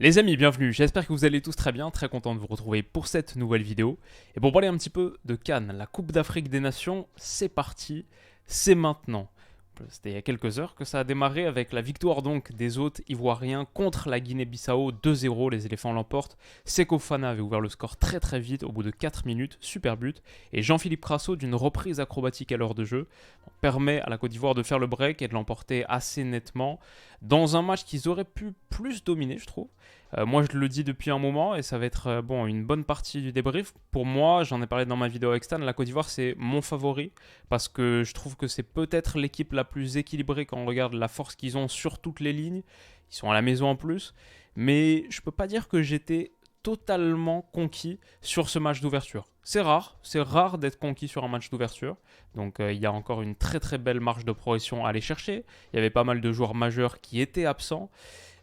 Les amis, bienvenue, j'espère que vous allez tous très bien, très content de vous retrouver pour cette nouvelle vidéo. Et pour parler un petit peu de Cannes, la Coupe d'Afrique des Nations, c'est parti, c'est maintenant. C'était il y a quelques heures que ça a démarré avec la victoire donc des hôtes ivoiriens contre la Guinée-Bissau 2-0, les éléphants l'emportent. Seko Fana avait ouvert le score très très vite au bout de 4 minutes, super but. Et Jean-Philippe Crasso d'une reprise acrobatique à l'heure de jeu permet à la Côte d'Ivoire de faire le break et de l'emporter assez nettement dans un match qu'ils auraient pu plus dominer je trouve. Moi, je le dis depuis un moment et ça va être bon une bonne partie du débrief. Pour moi, j'en ai parlé dans ma vidéo avec Stan, la Côte d'Ivoire c'est mon favori parce que je trouve que c'est peut-être l'équipe la plus équilibrée quand on regarde la force qu'ils ont sur toutes les lignes. Ils sont à la maison en plus, mais je peux pas dire que j'étais totalement conquis sur ce match d'ouverture. C'est rare d'être conquis sur un match d'ouverture. Donc il y a encore une très très belle marge de progression à aller chercher. Il y avait pas mal de joueurs majeurs qui étaient absents.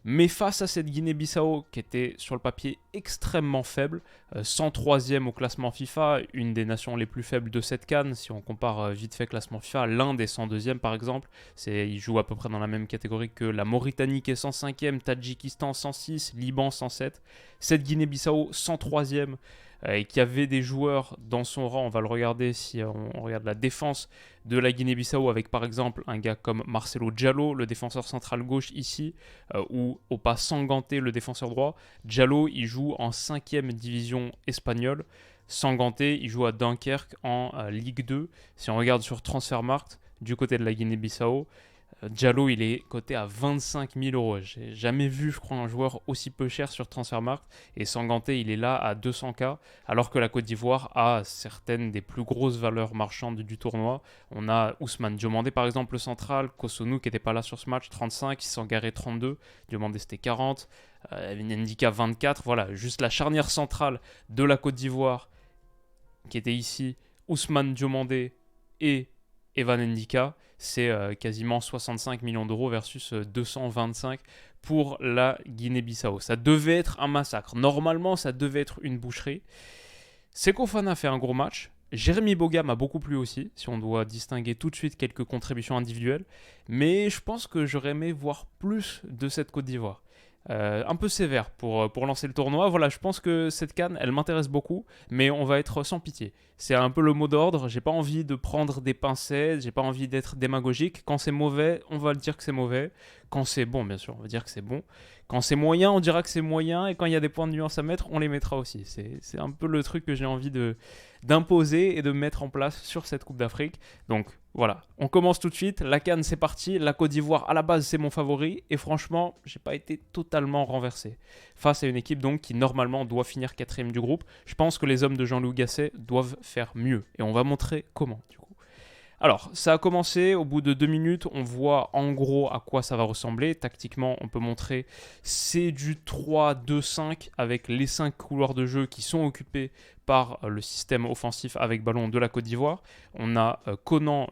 Mais face à cette Guinée-Bissau qui était sur le papier extrêmement faible, 103e au classement FIFA, une des nations les plus faibles de cette CAN, si on compare vite fait classement FIFA, l'Inde est 102e par exemple, il joue à peu près dans la même catégorie que la Mauritanie qui est 105e, Tadjikistan 106, Liban 107, cette Guinée-Bissau 103e, et qui avait des joueurs dans son rang, on va le regarder si on regarde la défense de la Guinée-Bissau avec par exemple un gars comme Marcelo Diallo, le défenseur central gauche ici, ou Opa Sanganté, le défenseur droit. Diallo, il joue en 5e division espagnole. Sanganté, il joue à Dunkerque en Ligue 2. Si on regarde sur Transfermarkt, du côté de la Guinée-Bissau, Diallo, il est coté à 25 000 euros. J'ai jamais vu, je crois, un joueur aussi peu cher sur Transfermarkt. Et Sanganté, il est là à 200K, alors que la Côte d'Ivoire a certaines des plus grosses valeurs marchandes du tournoi. On a Ousmane Diomandé, par exemple, le central. Kosonou, qui n'était pas là sur ce match, 35. Sangaré, 32. Diomandé, c'était 40. Ndika, 24. Voilà, juste la charnière centrale de la Côte d'Ivoire, qui était ici. Ousmane Diomandé et Evan Ndika, c'est quasiment 65 millions d'euros versus 225 pour la Guinée-Bissau. Ça devait être un massacre. Normalement, ça devait être une boucherie. Seko Fana fait un gros match. Jérémy Boga m'a beaucoup plu aussi, si on doit distinguer tout de suite quelques contributions individuelles. Mais je pense que j'aurais aimé voir plus de cette Côte d'Ivoire. Un peu sévère pour lancer le tournoi. Voilà, je pense que cette CAN, elle m'intéresse beaucoup, mais on va être sans pitié. C'est un peu le mot d'ordre. J'ai pas envie de prendre des pincettes, j'ai pas envie d'être démagogique. Quand c'est mauvais, on va le dire que c'est mauvais. Quand c'est bon, bien sûr, on va dire que c'est bon. Quand c'est moyen, on dira que c'est moyen. Et quand il y a des points de nuance à mettre, on les mettra aussi. C'est un peu le truc que j'ai envie d'imposer et de mettre en place sur cette Coupe d'Afrique. Donc voilà, on commence tout de suite. La CAN, c'est parti. La Côte d'Ivoire, à la base, c'est mon favori. Et franchement, j'ai pas été totalement renversé. Face à une équipe donc qui, normalement, doit finir quatrième du groupe. Je pense que les hommes de Jean-Louis Gasset doivent faire mieux. Et on va montrer comment, du coup. Alors, ça a commencé, au bout de 2 minutes, on voit en gros à quoi ça va ressembler. Tactiquement, on peut montrer, c'est du 3-2-5 avec les 5 couloirs de jeu qui sont occupés par le système offensif avec ballon de la Côte d'Ivoire. On a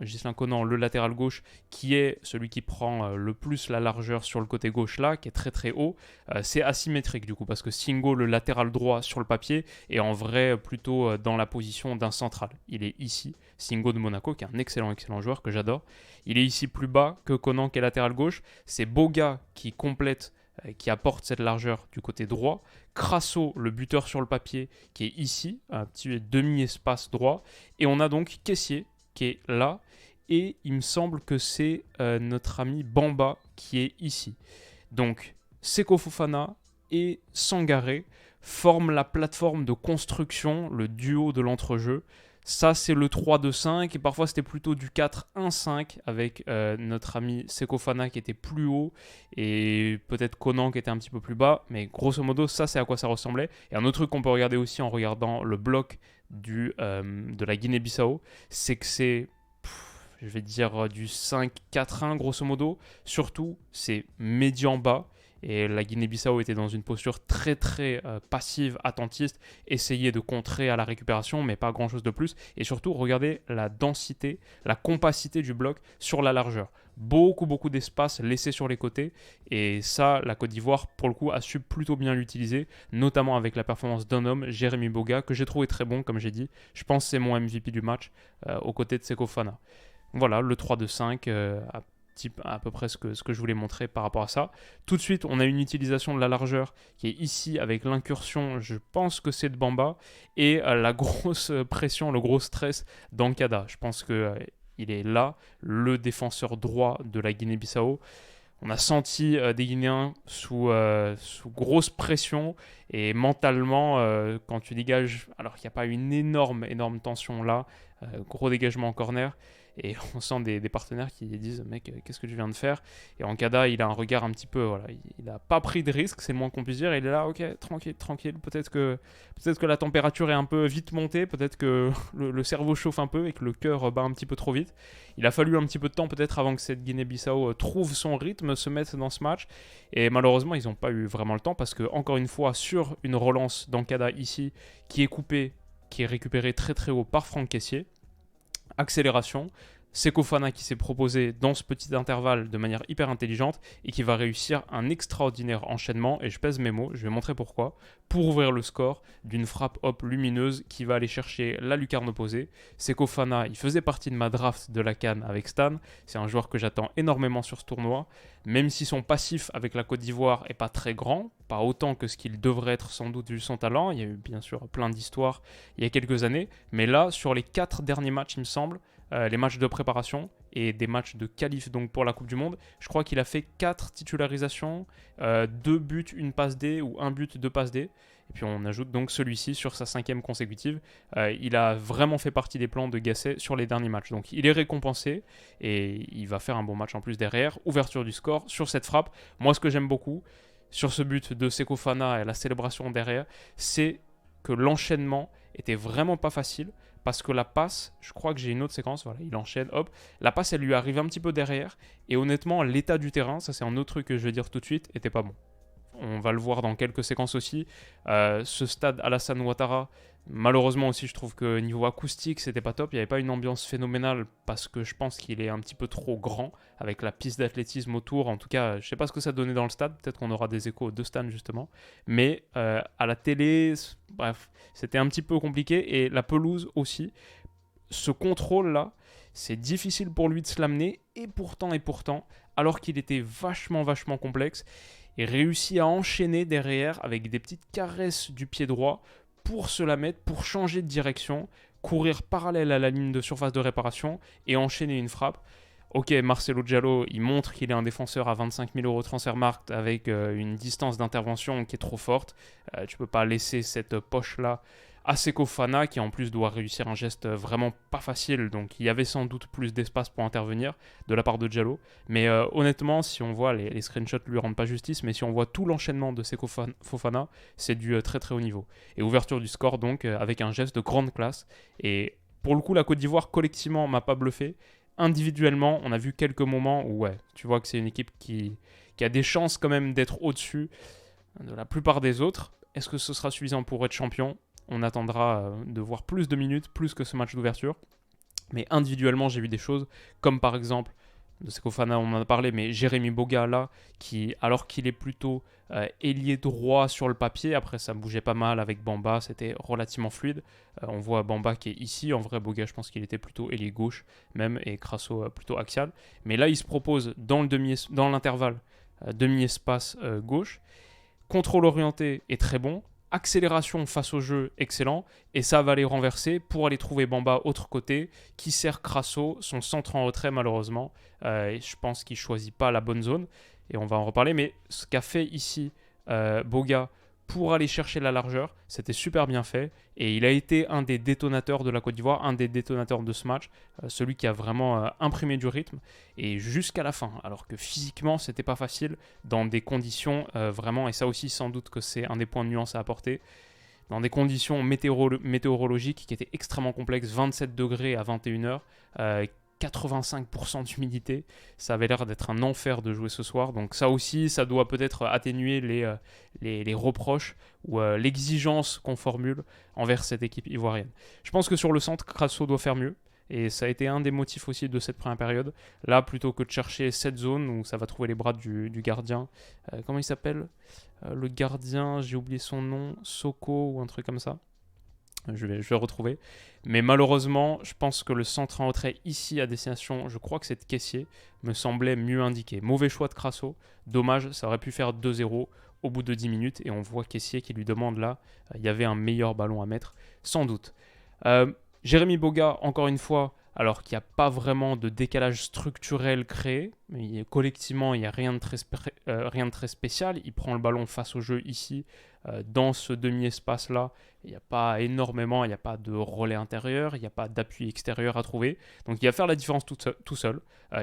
Ghislain Conan, le latéral gauche, qui est celui qui prend le plus la largeur sur le côté gauche là, qui est très très haut. C'est asymétrique du coup, parce que Singo, le latéral droit sur le papier, est en vrai plutôt dans la position d'un central. Il est ici, Singo de Monaco, qui est un excellent joueur que j'adore. Il est ici plus bas que Conan, qui est latéral gauche. C'est Boga qui complète, qui apporte cette largeur du côté droit. Crasso, le buteur sur le papier, qui est ici, un petit demi-espace droit. Et on a donc Kessié, qui est là. Et il me semble que c'est notre ami Bamba, qui est ici. Donc, Seko Fofana et Sangaré forment la plateforme de construction, le duo de l'entrejeu. Ça, c'est le 3-2-5 et parfois c'était plutôt du 4-1-5 avec notre ami Seko Fana qui était plus haut et peut-être Conan qui était un petit peu plus bas. Mais grosso modo, ça, c'est à quoi ça ressemblait. Et un autre truc qu'on peut regarder aussi en regardant le bloc de la Guinée-Bissau, c'est que c'est, je vais dire, du 5-4-1 grosso modo. Surtout, c'est médian bas. Et la Guinée-Bissau était dans une posture très très passive, attentiste, essayait de contrer à la récupération, mais pas grand-chose de plus. Et surtout, regardez la densité, la compacité du bloc sur la largeur. Beaucoup d'espace laissé sur les côtés. Et ça, la Côte d'Ivoire, pour le coup, a su plutôt bien l'utiliser, notamment avec la performance d'un homme, Jérémy Boga, que j'ai trouvé très bon, comme j'ai dit. Je pense que c'est mon MVP du match, aux côtés de Seko Fana. Voilà, le 3-2-5, type à peu près ce que je voulais montrer par rapport à ça. Tout de suite, on a une utilisation de la largeur qui est ici avec l'incursion, je pense que c'est de Bamba, et la grosse pression, le gros stress d'Ankada. Je pense que il est là, le défenseur droit de la Guinée-Bissau. On a senti des Guinéens sous grosse pression et mentalement, quand tu dégages, alors qu'il n'y a pas une énorme tension là, gros dégagement en corner, et on sent des partenaires qui disent mec, qu'est-ce que tu viens de faire? Et Ankada, il a un regard un petit peu, voilà, il n'a pas pris de risque, c'est le moins qu'on puisse dire. Il est là, ok, tranquille, peut-être que la température est un peu vite montée, peut-être que le cerveau chauffe un peu et que le cœur bat un petit peu trop vite. Il a fallu un petit peu de temps peut-être avant que cette Guinée-Bissau trouve son rythme, se mette dans ce match. Et malheureusement, ils n'ont pas eu vraiment le temps parce que, encore une fois, sur une relance d'Ankada ici, qui est coupée, qui est récupérée très très haut par Franck Kessié, accélération, Seko Fana qui s'est proposé dans ce petit intervalle de manière hyper intelligente et qui va réussir un extraordinaire enchaînement, et je pèse mes mots, je vais montrer pourquoi, pour ouvrir le score d'une frappe hop lumineuse qui va aller chercher la lucarne opposée. Seko Fana, il faisait partie de ma draft de la CAN avec Stan, c'est un joueur que j'attends énormément sur ce tournoi, même si son passif avec la Côte d'Ivoire est pas très grand, pas autant que ce qu'il devrait être sans doute vu son talent, il y a eu bien sûr plein d'histoires il y a quelques années, mais là, sur les 4 derniers matchs, il me semble, les matchs de préparation et des matchs de qualif donc pour la Coupe du Monde, je crois qu'il a fait 4 titularisations, 2 buts, une passe D ou 1 but, 2 passes D. Et puis on ajoute donc celui-ci sur sa 5e consécutive. Il a vraiment fait partie des plans de Gasset sur les derniers matchs. Donc il est récompensé et il va faire un bon match en plus derrière. Ouverture du score sur cette frappe. Moi, ce que j'aime beaucoup sur ce but de Seko Fana et la célébration derrière, c'est que l'enchaînement était vraiment pas facile. Parce que la passe, je crois que j'ai une autre séquence, voilà, il enchaîne, hop, la passe elle lui arrive un petit peu derrière, et honnêtement l'état du terrain, ça c'est un autre truc que je vais dire tout de suite, était pas bon. On va le voir dans quelques séquences aussi. Ce stade Alassane Ouattara, malheureusement aussi, je trouve que niveau acoustique, c'était pas top. Il n'y avait pas une ambiance phénoménale parce que je pense qu'il est un petit peu trop grand avec la piste d'athlétisme autour. En tout cas, je sais pas ce que ça donnait dans le stade. Peut-être qu'on aura des échos de Stan justement. Mais à la télé, bref, c'était un petit peu compliqué. Et la pelouse aussi. Ce contrôle-là, c'est difficile pour lui de se l'amener. Et pourtant, alors qu'il était vachement complexe, et réussit à enchaîner derrière avec des petites caresses du pied droit pour se la mettre, pour changer de direction, courir parallèle à la ligne de surface de réparation et enchaîner une frappe. Ok, Marcelo Diallo, il montre qu'il est un défenseur à 25 000 € Transfermarkt avec une distance d'intervention qui est trop forte. Tu peux pas laisser cette poche-là à Seko Fana qui en plus doit réussir un geste vraiment pas facile, donc il y avait sans doute plus d'espace pour intervenir de la part de Diallo, mais honnêtement si on voit les screenshots lui rendent pas justice, mais si on voit tout l'enchaînement de Seko Fofana, c'est du très très haut niveau, et ouverture du score donc avec un geste de grande classe, et pour le coup la Côte d'Ivoire collectivement m'a pas bluffé, individuellement on a vu quelques moments où ouais, tu vois que c'est une équipe qui a des chances quand même d'être au-dessus de la plupart des autres. Est-ce que ce sera suffisant pour être champion? On attendra de voir plus de minutes, plus que ce match d'ouverture. Mais individuellement, j'ai vu des choses, comme par exemple, de Seko Fana, on en a parlé, mais Jérémy Boga, là, qui, alors qu'il est plutôt ailier droit sur le papier, après ça bougeait pas mal avec Bamba, c'était relativement fluide. On voit Bamba qui est ici, en vrai, Boga, je pense qu'il était plutôt ailier gauche, même, et Crasso plutôt axial. Mais là, il se propose dans l'intervalle, demi-espace gauche. Contrôle orienté est très bon. Accélération face au jeu, excellent. Et ça va les renverser pour aller trouver Bamba autre côté, qui sert Crasso, son centre en retrait malheureusement. Et je pense qu'il ne choisit pas la bonne zone. Et on va en reparler. Mais ce qu'a fait ici Boga pour aller chercher la largeur, c'était super bien fait. Et il a été un des détonateurs de la Côte d'Ivoire, un des détonateurs de ce match. Celui qui a vraiment imprimé du rythme. Et jusqu'à la fin. Alors que physiquement, c'était pas facile dans des conditions vraiment, et ça aussi sans doute que c'est un des points de nuance à apporter, dans des conditions météorologiques qui étaient extrêmement complexes, 27 degrés à 21h, 85% d'humidité, ça avait l'air d'être un enfer de jouer ce soir, donc ça aussi, ça doit peut-être atténuer les reproches ou l'exigence qu'on formule envers cette équipe ivoirienne. Je pense que sur le centre, Crasso doit faire mieux, et ça a été un des motifs aussi de cette première période. Là, plutôt que de chercher cette zone où ça va trouver les bras du gardien, comment il s'appelle le gardien, j'ai oublié son nom, Soko ou un truc comme ça. Je vais retrouver. Mais malheureusement, je pense que le centre en retrait ici à destination, je crois que c'est de Kessié, me semblait mieux indiqué. Mauvais choix de Crasso. Dommage, ça aurait pu faire 2-0 au bout de 10 minutes. Et on voit Kessié qui lui demande là, il y avait un meilleur ballon à mettre, sans doute. Jérémy Boga, encore une fois, alors qu'il n'y a pas vraiment de décalage structurel créé, mais collectivement, il n'y a rien de très spécial. Il prend le ballon face au jeu ici, dans ce demi-espace-là. Il n'y a pas énormément, il n'y a pas de relais intérieur, il n'y a pas d'appui extérieur à trouver. Donc il va faire la différence tout seul.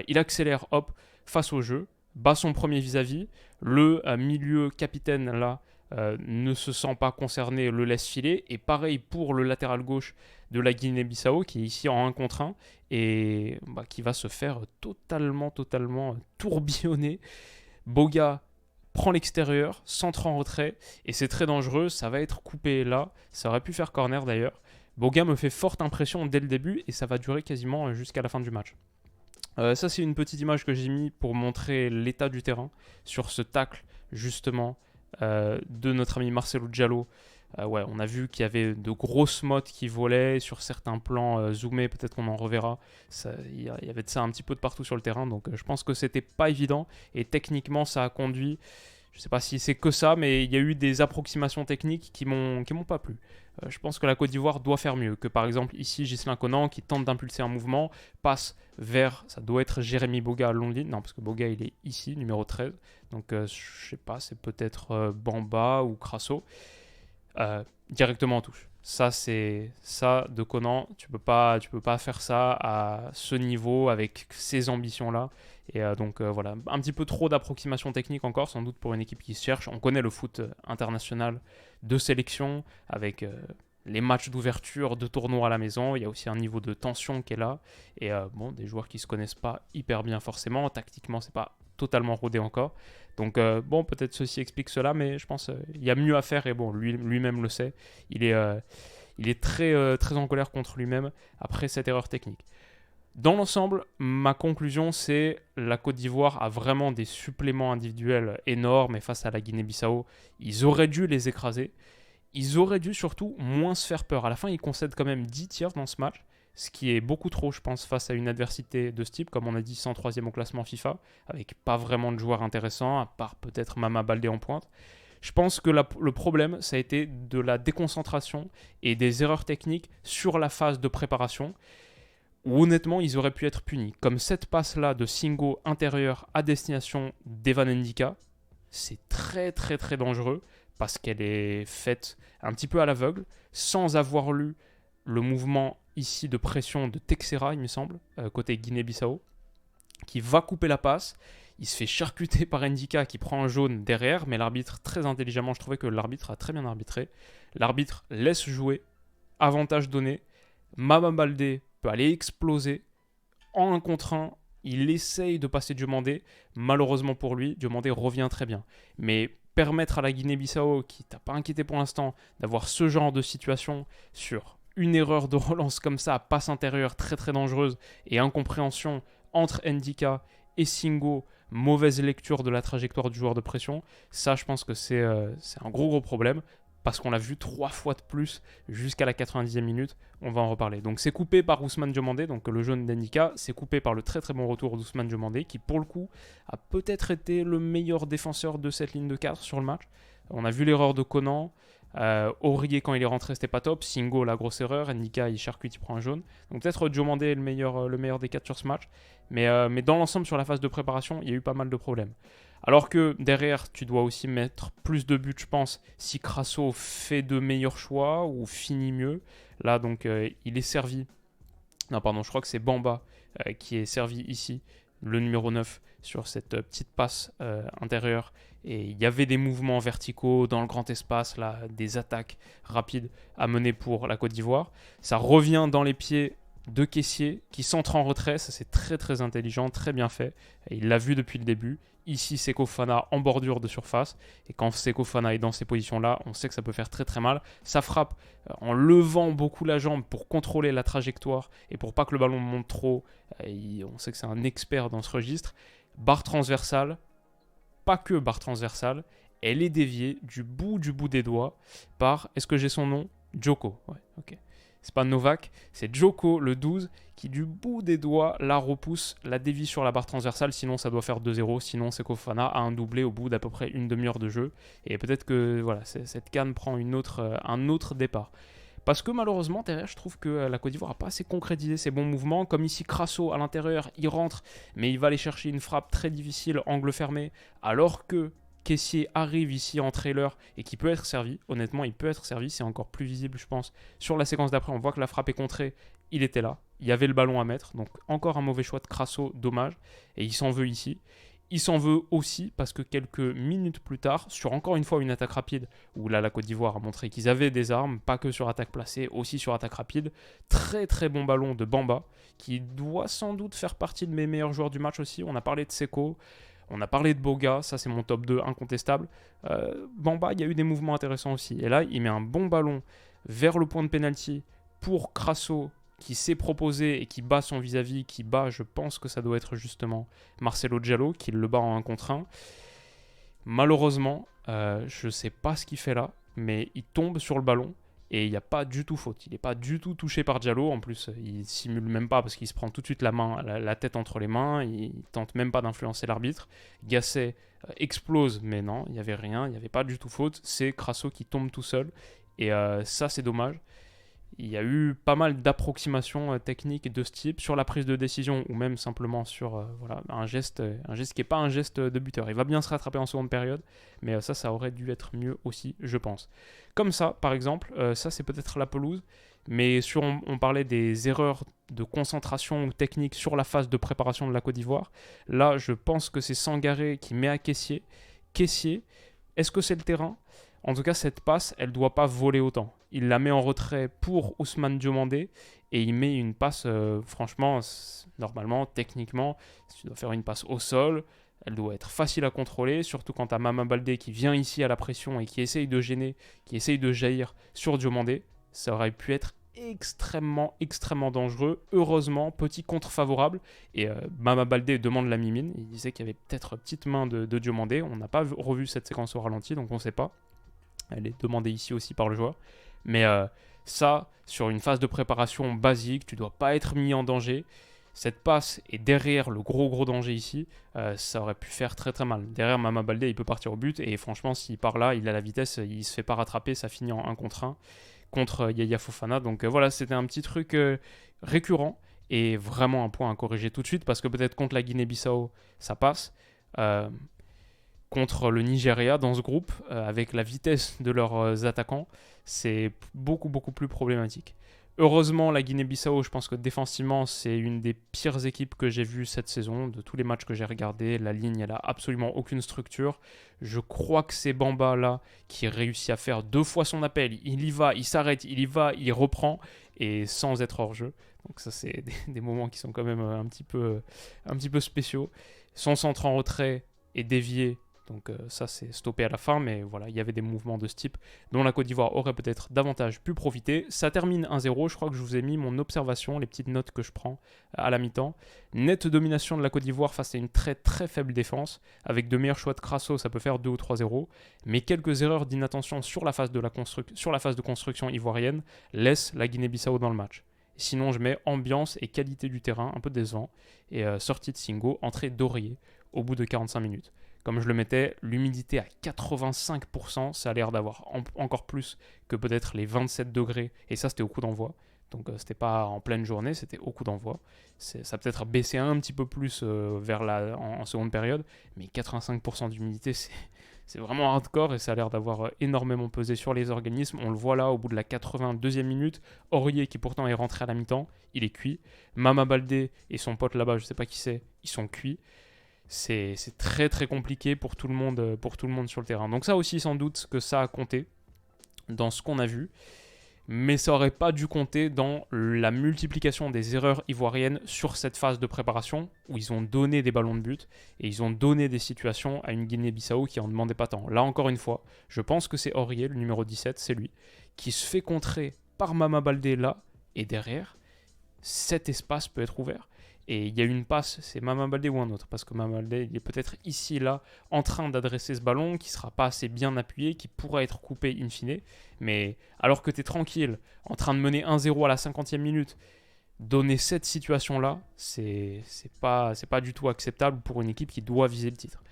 Il accélère, hop, face au jeu, bat son premier vis-à-vis. Le milieu capitaine, là, ne se sent pas concerné, le laisse filer. Et pareil pour le latéral gauche de la Guinée-Bissau, qui est ici en 1 contre 1, et qui va se faire totalement tourbillonner. Boga prend l'extérieur, centre en retrait, et c'est très dangereux, ça va être coupé là, ça aurait pu faire corner d'ailleurs. Boga me fait forte impression dès le début, et ça va durer quasiment jusqu'à la fin du match. Ça c'est une petite image que j'ai mis pour montrer l'état du terrain sur ce tacle justement de notre ami Marcelo Diallo. Ouais, on a vu qu'il y avait de grosses mottes qui volaient sur certains plans zoomés, peut-être qu'on en reverra. Il y avait de ça un petit peu de partout sur le terrain, donc je pense que c'était pas évident. Et techniquement, ça a conduit, je sais pas si c'est que ça, mais il y a eu des approximations techniques qui m'ont pas plu. Je pense que la Côte d'Ivoire doit faire mieux. Que par exemple ici, Ghislain Conan qui tente d'impulser un mouvement, passe vers, ça doit être Jérémy Boga à longue ligne. Non, parce que Boga il est ici, numéro 13. Donc je sais pas, c'est peut-être Bamba ou Crasso. Directement en touche. Ça, c'est ça de Conan. Tu peux pas faire ça à ce niveau avec ces ambitions-là. Et donc voilà, un petit peu trop d'approximation technique encore, sans doute pour une équipe qui se cherche. On connaît le foot international de sélection avec les matchs d'ouverture de tournois à la maison. Il y a aussi un niveau de tension qui est là. Et bon, des joueurs qui se connaissent pas hyper bien forcément. Tactiquement, c'est pas totalement rodé encore. Donc bon, peut-être ceci explique cela, mais je pense qu'il y a mieux à faire. Et bon, lui-même le sait. Il est très en colère contre lui-même après cette erreur technique. Dans l'ensemble, ma conclusion, c'est la Côte d'Ivoire a vraiment des suppléments individuels énormes et face à la Guinée-Bissau, ils auraient dû les écraser. Ils auraient dû surtout moins se faire peur. À la fin, ils concèdent quand même 10 tirs dans ce match, ce qui est beaucoup trop, je pense, face à une adversité de ce type. Comme on a dit, 103e au classement FIFA, avec pas vraiment de joueurs intéressants, à part peut-être Mama Baldé en pointe. Je pense que le problème, ça a été de la déconcentration et des erreurs techniques sur la phase de préparation, où honnêtement, ils auraient pu être punis. Comme cette passe-là de Singo intérieur à destination d'Evan Ndika, c'est très dangereux, parce qu'elle est faite un petit peu à l'aveugle, sans avoir lu le mouvement ici de pression de Texera, il me semble, côté Guinée-Bissau, qui va couper la passe. Il se fait charcuter par Ndika qui prend un jaune derrière, mais l'arbitre, très intelligemment, je trouvais que l'arbitre a très bien arbitré. L'arbitre laisse jouer, avantage donné. Mama Baldé peut aller exploser en 1 contre 1. Il essaye de passer Diomandé. Malheureusement pour lui, Diomandé revient très bien. Mais permettre à la Guinée-Bissau, qui t'a pas inquiété pour l'instant, d'avoir ce genre de situation sur une erreur de relance comme ça, passe intérieure très dangereuse et incompréhension entre Ndika et Singo, mauvaise lecture de la trajectoire du joueur de pression, ça je pense que c'est un gros problème, parce qu'on l'a vu 3 fois de plus jusqu'à la 90e minute, on va en reparler. Donc c'est coupé par Ousmane Diomandé, donc le jaune d'Ndika, c'est coupé par le très bon retour d'Ousmane Diomandé, qui pour le coup a peut-être été le meilleur défenseur de cette ligne de 4 sur le match. On a vu l'erreur de Conan, Aurier quand il est rentré c'était pas top, Singo la grosse erreur, Ndika il charcute, il prend un jaune. Donc peut-être Diomandé est le meilleur des 4 sur ce match, mais dans l'ensemble sur la phase de préparation il y a eu pas mal de problèmes. Alors que derrière, tu dois aussi mettre plus de buts, je pense, si Crasso fait de meilleurs choix ou finit mieux. Là, donc, il est servi. Non, pardon, je crois que c'est Bamba qui est servi ici, le numéro 9, sur cette petite passe intérieure. Et il y avait des mouvements verticaux dans le grand espace, là, des attaques rapides à mener pour la Côte d'Ivoire. Ça revient dans les pieds de Kessié qui centre en retrait. Ça, c'est très intelligent, très bien fait. Et il l'a vu depuis le début. Ici, Seko Fofana en bordure de surface. Et quand Seko Fofana est dans ces positions-là, on sait que ça peut faire très mal. Ça frappe en levant beaucoup la jambe pour contrôler la trajectoire et pour pas que le ballon monte trop. On sait que c'est un expert dans ce registre. Barre transversale, pas que barre transversale, elle est déviée du bout des doigts par, est-ce que j'ai son nom ? Djoko, ouais, ok. C'est pas Novak, c'est Djoko, le 12, qui du bout des doigts la repousse, la dévie sur la barre transversale, sinon ça doit faire 2-0, sinon Seko Fofana a un doublé au bout d'à peu près une demi-heure de jeu, et peut-être que voilà, cette canne prend un autre départ. Parce que malheureusement, derrière, je trouve que la Côte d'Ivoire n'a pas assez concrétisé ses bons mouvements. Comme ici, Crasso à l'intérieur, il rentre, mais il va aller chercher une frappe très difficile, angle fermé, alors que Kessié arrive ici en trailer et qui peut être servi. Honnêtement, il peut être servi. C'est encore plus visible, je pense. Sur la séquence d'après, on voit que la frappe est contrée. Il était là. Il y avait le ballon à mettre. Donc, encore un mauvais choix de Crasso, dommage. Et il s'en veut ici. Il s'en veut aussi parce que quelques minutes plus tard, sur encore une fois une attaque rapide, où là la Côte d'Ivoire a montré qu'ils avaient des armes, pas que sur attaque placée, aussi sur attaque rapide. Très très bon ballon de Bamba, qui doit sans doute faire partie de mes meilleurs joueurs du match aussi. On a parlé de Seko, on a parlé de Boga, ça c'est mon top 2 incontestable. Bamba, il y a eu des mouvements intéressants aussi. Et là, il met un bon ballon vers le point de pénalty pour Crasso, qui s'est proposé et qui bat son vis-à-vis, qui bat, je pense que ça doit être justement Marcelo Diallo, qui le bat en 1 contre 1. Malheureusement, je ne sais pas ce qu'il fait là, mais il tombe sur le ballon et il n'y a pas du tout faute. Il n'est pas du tout touché par Diallo. En plus, il simule même pas parce qu'il se prend tout de suite la tête entre les mains. Il tente même pas d'influencer l'arbitre. Gasset explose, mais non, il n'y avait rien. Il n'y avait pas du tout faute. C'est Crasso qui tombe tout seul. Et ça, c'est dommage. Il y a eu pas mal d'approximations techniques de ce type sur la prise de décision ou même simplement sur voilà, un geste qui n'est pas un geste de buteur. Il va bien se rattraper en seconde période, mais ça aurait dû être mieux aussi, je pense. Comme ça, par exemple, ça c'est peut-être la pelouse, mais on parlait des erreurs de concentration ou technique sur la phase de préparation de la Côte d'Ivoire. Là, je pense que c'est Sangaré qui met à Kessié. Kessié, est-ce que c'est le terrain ? En tout cas, cette passe, elle ne doit pas voler autant. Il la met en retrait pour Ousmane Diomandé et il met une passe, franchement, normalement, techniquement, si tu dois faire une passe au sol, elle doit être facile à contrôler, surtout quand tu as Mama Baldé qui vient ici à la pression et qui essaye de gêner, qui essaye de jaillir sur Diomandé. Ça aurait pu être extrêmement dangereux. Heureusement, petit contre favorable. Et Mama Baldé demande la mimine. Il disait qu'il y avait peut-être petite main de Diomandé. On n'a pas revu cette séquence au ralenti, donc on ne sait pas. Elle est demandée ici aussi par le joueur. Mais ça, sur une phase de préparation basique, tu ne dois pas être mis en danger. Cette passe est derrière le gros danger ici. Ça aurait pu faire très mal. Derrière Mama Baldé, il peut partir au but. Et franchement, s'il part là, il a la vitesse, il ne se fait pas rattraper. Ça finit en 1 contre 1 contre Yaya Fofana. Donc voilà, c'était un petit truc récurrent. Et vraiment un point à corriger tout de suite. Parce que peut-être contre la Guinée-Bissau, ça passe. Contre le Nigeria dans ce groupe, avec la vitesse de leurs attaquants, c'est beaucoup plus problématique. Heureusement, la Guinée-Bissau, je pense que défensivement, c'est une des pires équipes que j'ai vues cette saison. De tous les matchs que j'ai regardés, la ligne, elle a absolument aucune structure. Je crois que c'est Bamba, là, qui réussit à faire 2 fois son appel. Il y va, il s'arrête, il y va, il reprend, et sans être hors jeu. Donc ça, c'est des moments qui sont quand même un petit peu spéciaux. Son centre en retrait est dévié. Donc ça c'est stoppé à la fin, mais voilà, il y avait des mouvements de ce type dont la Côte d'Ivoire aurait peut-être davantage pu profiter. Ça termine 1-0, je crois que je vous ai mis mon observation, les petites notes que je prends à la mi-temps. Nette domination de la Côte d'Ivoire face à une très faible défense, avec de meilleurs choix de Crasso, ça peut faire 2 ou 3-0, mais quelques erreurs d'inattention sur la phase de construction ivoirienne laissent la Guinée-Bissau dans le match. Sinon je mets ambiance et qualité du terrain, un peu décevant, et sortie de Singo, entrée d'Aurier au bout de 45 minutes. Comme je le mettais, l'humidité à 85%, ça a l'air d'avoir encore plus que peut-être les 27 degrés. Et ça, c'était au coup d'envoi. Donc, c'était pas en pleine journée, c'était au coup d'envoi. Ça a peut-être baissé un petit peu plus en seconde période. Mais 85% d'humidité, c'est vraiment hardcore et ça a l'air d'avoir énormément pesé sur les organismes. On le voit là, au bout de la 82e minute. Aurier, qui pourtant est rentré à la mi-temps, il est cuit. Mama Baldé et son pote là-bas, je sais pas qui c'est, ils sont cuits. C'est très compliqué pour tout le monde sur le terrain. Donc ça aussi, sans doute que ça a compté dans ce qu'on a vu. Mais ça n'aurait pas dû compter dans la multiplication des erreurs ivoiriennes sur cette phase de préparation où ils ont donné des ballons de but et ils ont donné des situations à une Guinée-Bissau qui n'en demandait pas tant. Là encore une fois, je pense que c'est Aurier, le numéro 17, c'est lui, qui se fait contrer par Mama Baldé là et derrière. Cet espace peut être ouvert. Et il y a une passe, c'est Mama Baldé ou un autre, parce que Mama Baldé, il est peut-être ici et là en train d'adresser ce ballon qui ne sera pas assez bien appuyé, qui pourra être coupé in fine. Mais alors que tu es tranquille, en train de mener 1-0 à la 50e minute, donner cette situation-là, c'est pas du tout acceptable pour une équipe qui doit viser le titre.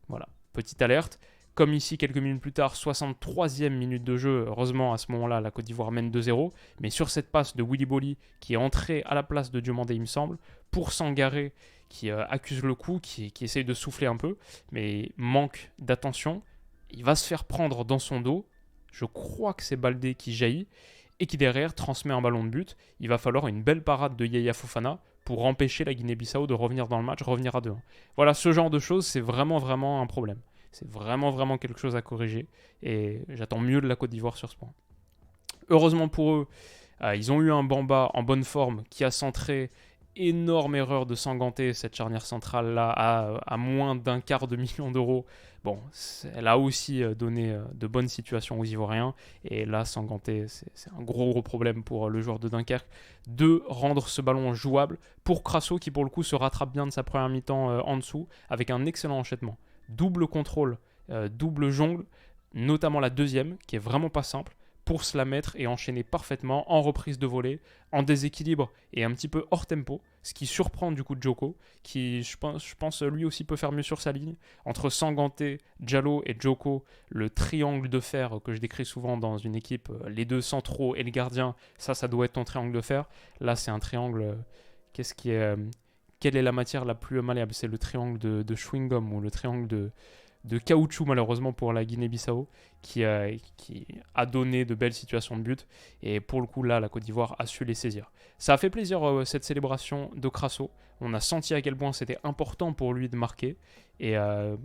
Voilà, petite alerte. Comme ici, quelques minutes plus tard, 63e minute de jeu. Heureusement, à ce moment-là, la Côte d'Ivoire mène 2-0. Mais sur cette passe de Willy Bolly, qui est entré à la place de Diomandé, il me semble, pour Sangaré, qui accuse le coup, qui essaye de souffler un peu, mais manque d'attention. Il va se faire prendre dans son dos. Je crois que c'est Baldé qui jaillit et qui derrière transmet un ballon de but. Il va falloir une belle parade de Yaya Fofana pour empêcher la Guinée-Bissau de revenir dans le match, revenir à 2-1. Voilà, ce genre de choses, c'est vraiment un problème. C'est vraiment quelque chose à corriger. Et j'attends mieux de la Côte d'Ivoire sur ce point. Heureusement pour eux, ils ont eu un Bamba en bonne forme qui a centré. Énorme erreur de Sanganté, cette charnière centrale-là, à moins d'250 000 d'euros. Bon, elle a aussi donné de bonnes situations aux Ivoiriens. Et là, Sanganté, c'est un gros problème pour le joueur de Dunkerque de rendre ce ballon jouable pour Crasso, qui pour le coup se rattrape bien de sa première mi-temps en dessous, avec un excellent enchaînement. Double contrôle, double jongle, notamment la deuxième, qui est vraiment pas simple, pour se la mettre et enchaîner parfaitement en reprise de volée, en déséquilibre et un petit peu hors tempo, ce qui surprend du coup Djoko, qui je pense lui aussi peut faire mieux sur sa ligne. Entre Sanganté, Diallo et Djoko, le triangle de fer que je décris souvent dans une équipe, les deux centraux et le gardien, ça doit être ton triangle de fer. Là c'est un triangle, quelle est la matière la plus malléable? C'est le triangle de chewing-gum ou le triangle de caoutchouc malheureusement pour la Guinée-Bissau qui a donné de belles situations de but et pour le coup là la Côte d'Ivoire a su les saisir. Ça a fait plaisir cette célébration de Crasso, on a senti à quel point c'était important pour lui de marquer et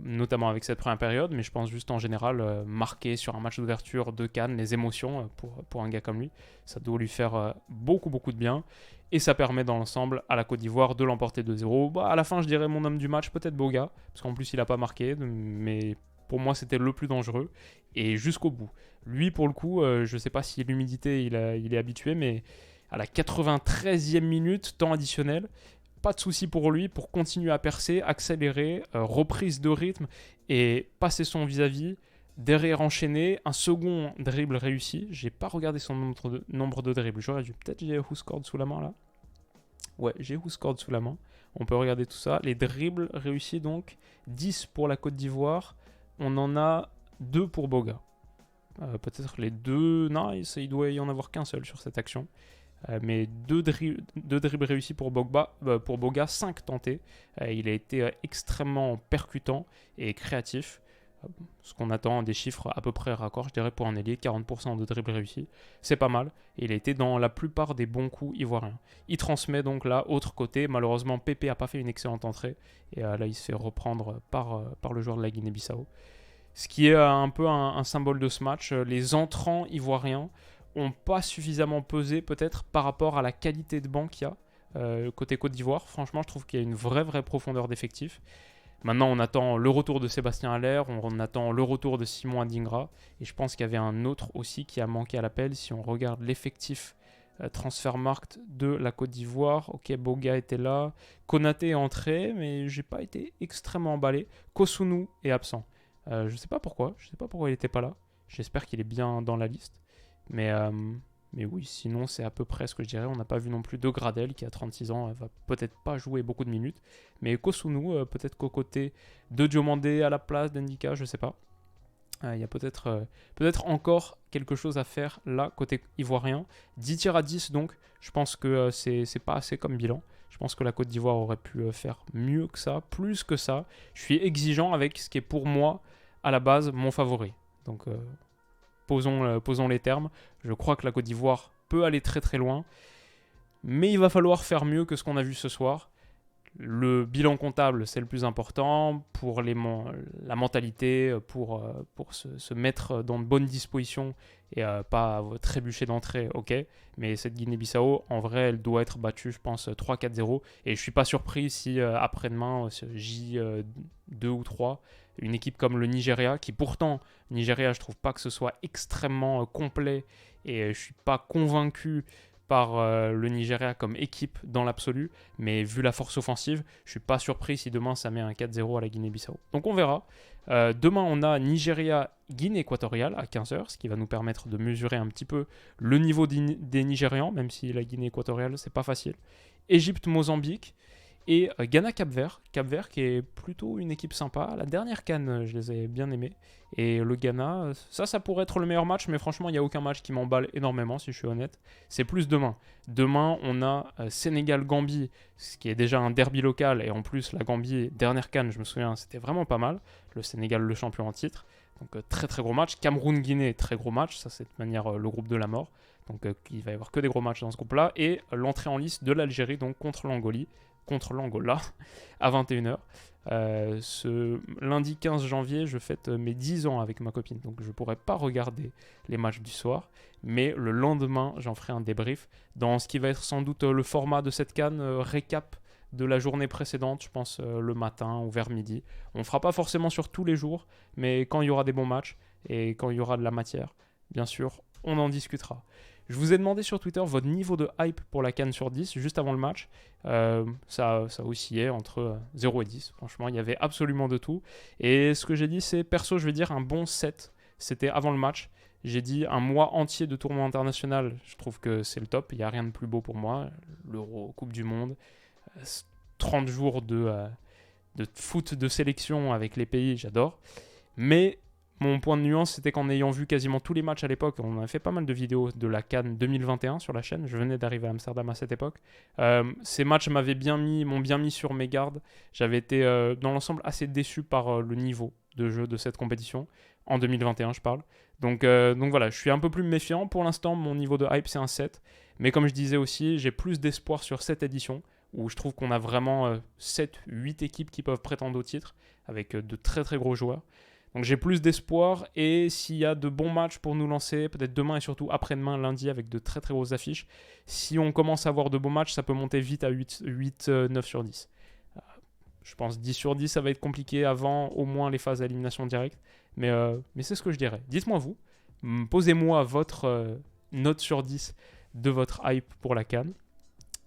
notamment avec cette première période, mais je pense juste en général marquer sur un match d'ouverture de CAN, les émotions pour un gars comme lui, ça doit lui faire beaucoup de bien. Et ça permet dans l'ensemble à la Côte d'Ivoire de l'emporter 2-0. Bah, à la fin, je dirais mon homme du match, peut-être Boga, parce qu'en plus, il n'a pas marqué, mais pour moi, c'était le plus dangereux. Et jusqu'au bout. Lui, pour le coup, je ne sais pas si l'humidité, il est habitué, mais à la 93e minute, temps additionnel, pas de souci pour lui, pour continuer à percer, accélérer, reprise de rythme et passer son vis-à-vis. Derrière enchaîné, un second dribble réussi. J'ai pas regardé son nombre de dribbles. J'aurais dû. Peut-être j'ai Whoscored sous la main là. Ouais, j'ai Whoscored sous la main. On peut regarder tout ça. Les dribbles réussis donc. 10 pour la Côte d'Ivoire. On en a 2 pour Boga. Peut-être les deux. Non, il doit y en avoir qu'un seul sur cette action. Mais 2 dribbles réussis pour Boga, 5 tentés. Il a été extrêmement percutant et créatif. Ce qu'on attend des chiffres à peu près raccords, je dirais pour un ailier, 40% de dribble réussi, c'est pas mal. Et il a été dans la plupart des bons coups ivoiriens. Il transmet donc là, autre côté, malheureusement Pépé n'a pas fait une excellente entrée, et là il se fait reprendre par le joueur de la Guinée-Bissau. Ce qui est un peu un symbole de ce match, les entrants ivoiriens n'ont pas suffisamment pesé peut-être par rapport à la qualité de banc qu'il y a côté Côte d'Ivoire. Franchement, je trouve qu'il y a une vraie profondeur d'effectif. Maintenant, on attend le retour de Sébastien Haller, on attend le retour de Simon Adingra, et je pense qu'il y avait un autre aussi qui a manqué à l'appel. Si on regarde l'effectif Transfermarkt de la Côte d'Ivoire, ok, Boga était là, Konaté est entré, mais j'ai pas été extrêmement emballé. Kosunu est absent. Je sais pas pourquoi il n'était pas là. J'espère qu'il est bien dans la liste, mais oui, sinon c'est à peu près ce que je dirais. On n'a pas vu non plus de Gradel qui a 36 ans, va peut-être pas jouer beaucoup de minutes. Mais Kosunu, peut-être qu'aux côtés de Diomandé à la place d'Endika, je sais pas. Il y a peut-être encore quelque chose à faire là, côté ivoirien. 10 tirs à 10 donc, je pense que c'est pas assez comme bilan. Je pense que la Côte d'Ivoire aurait pu faire mieux que ça, plus que ça. Je suis exigeant avec ce qui est pour moi, à la base, mon favori. Donc posons les termes. Je crois que la Côte d'Ivoire peut aller très loin, mais il va falloir faire mieux que ce qu'on a vu ce soir. Le bilan comptable, c'est le plus important pour la mentalité, pour se mettre dans de bonnes dispositions et pas trébucher d'entrée, ok. Mais cette Guinée-Bissau, en vrai, elle doit être battue, je pense, 3-4-0. Et je ne suis pas surpris si après-demain, J2 ou 3, une équipe comme le Nigeria, qui pourtant, Nigeria, je ne trouve pas que ce soit extrêmement complet et je ne suis pas convaincu par le Nigeria comme équipe dans l'absolu, mais vu la force offensive, je suis pas surpris si demain ça met un 4-0 à la Guinée-Bissau. Donc on verra. Demain on a Nigeria-Guinée équatoriale à 15h, ce qui va nous permettre de mesurer un petit peu le niveau des Nigérians, même si la Guinée équatoriale c'est pas facile. Égypte-Mozambique. Et Ghana-Cap-Vert. Cap-Vert qui est plutôt une équipe sympa. La dernière CAN, je les ai bien aimés. Et le Ghana, ça pourrait être le meilleur match, mais franchement, il n'y a aucun match qui m'emballe énormément, si je suis honnête. C'est plus demain. Demain, on a Sénégal-Gambie, ce qui est déjà un derby local. Et en plus, la Gambie, dernière CAN, je me souviens, c'était vraiment pas mal. Le Sénégal, le champion en titre. Donc très très gros match. Cameroun-Guinée, très gros match. Ça, c'est de manière le groupe de la mort. Donc il va y avoir que des gros matchs dans ce groupe-là. Et l'entrée en lice de l'Algérie, donc contre l'Angola à 21h. Ce lundi 15 janvier, je fête mes 10 ans avec ma copine, donc je ne pourrai pas regarder les matchs du soir, mais le lendemain, j'en ferai un débrief dans ce qui va être sans doute le format de cette CAN, récap de la journée précédente, je pense le matin ou vers midi. On ne fera pas forcément sur tous les jours, mais quand il y aura des bons matchs et quand il y aura de la matière, bien sûr, on en discutera. Je vous ai demandé sur Twitter votre niveau de hype pour la CAN sur 10 juste avant le match. Ça oscillait entre 0 et 10. Franchement, il y avait absolument de tout. Et ce que j'ai dit, c'est perso, je vais dire un bon 7. C'était avant le match. J'ai dit un mois entier de tournoi international. Je trouve que c'est le top. Il n'y a rien de plus beau pour moi. L'Euro, Coupe du Monde, 30 jours de foot de sélection avec les pays, j'adore. Mais mon point de nuance, c'était qu'en ayant vu quasiment tous les matchs à l'époque, on a fait pas mal de vidéos de la CAN 2021 sur la chaîne, je venais d'arriver à Amsterdam à cette époque, ces matchs m'ont bien mis sur mes gardes, j'avais été dans l'ensemble assez déçu par le niveau de jeu de cette compétition, en 2021 je parle, donc voilà, je suis un peu plus méfiant, pour l'instant mon niveau de hype c'est un 7, mais comme je disais aussi, j'ai plus d'espoir sur cette édition, où je trouve qu'on a vraiment 7-8 équipes qui peuvent prétendre au titre, avec de très très gros joueurs. Donc j'ai plus d'espoir et s'il y a de bons matchs pour nous lancer, peut-être demain et surtout après-demain, lundi, avec de très très grosses affiches, si on commence à avoir de beaux matchs, ça peut monter vite à 8 9 sur 10. Je pense 10 sur 10, ça va être compliqué avant au moins les phases d'élimination directe. Mais c'est ce que je dirais. Dites-moi vous, posez-moi votre note sur 10 de votre hype pour la CAN.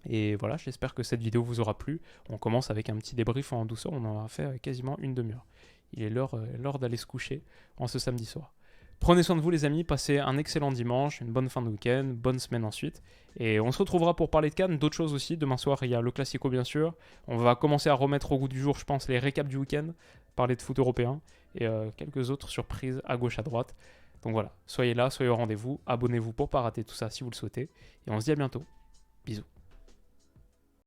Et voilà, j'espère que cette vidéo vous aura plu. On commence avec un petit débrief en douceur, on en a fait quasiment une demi-heure. Il est l'heure d'aller se coucher en ce samedi soir. Prenez soin de vous les amis, passez un excellent dimanche, une bonne fin de week-end, bonne semaine ensuite. Et on se retrouvera pour parler de CAN, d'autres choses aussi. Demain soir, il y a le Classico bien sûr. On va commencer à remettre au goût du jour, je pense, les récaps du week-end, parler de foot européen et quelques autres surprises à gauche à droite. Donc voilà, soyez là, soyez au rendez-vous, abonnez-vous pour ne pas rater tout ça si vous le souhaitez. Et on se dit à bientôt. Bisous.